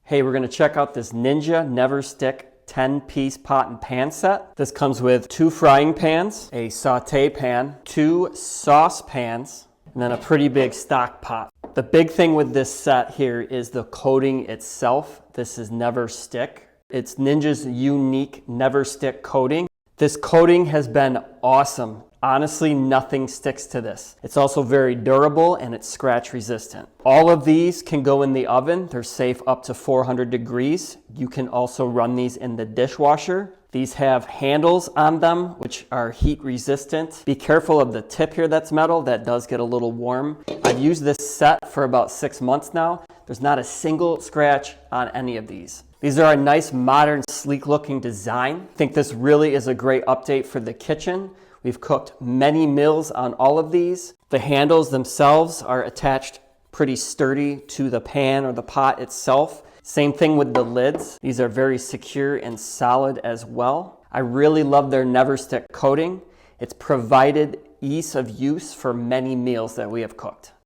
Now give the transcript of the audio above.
Hey, we're gonna check out this Ninja NeverStick 10-piece pot and pan set. This comes with 2 frying pans, a saute pan, 2 sauce pans, and then a pretty big stock pot. The big thing with this set here is the coating itself. This is NeverStick. It's Ninja's unique NeverStick coating. This coating has been awesome. Honestly, nothing sticks to this. It's also very durable and it's scratch resistant. All of these can go in the oven. They're safe up to 400 degrees. You can also run these in the dishwasher. These have handles on them, which are heat resistant. Be careful of the tip here that's metal. That does get a little warm. I've used this set for about 6 months now. There's not a single scratch on any of these. These are a nice, modern, sleek looking design. I think this really is a great update for the kitchen. We've cooked many meals on all of these. The handles themselves are attached pretty sturdy to the pan or the pot itself. Same thing with the lids. These are very secure and solid as well. I really love their NeverStick coating. It's provided ease of use for many meals that we have cooked.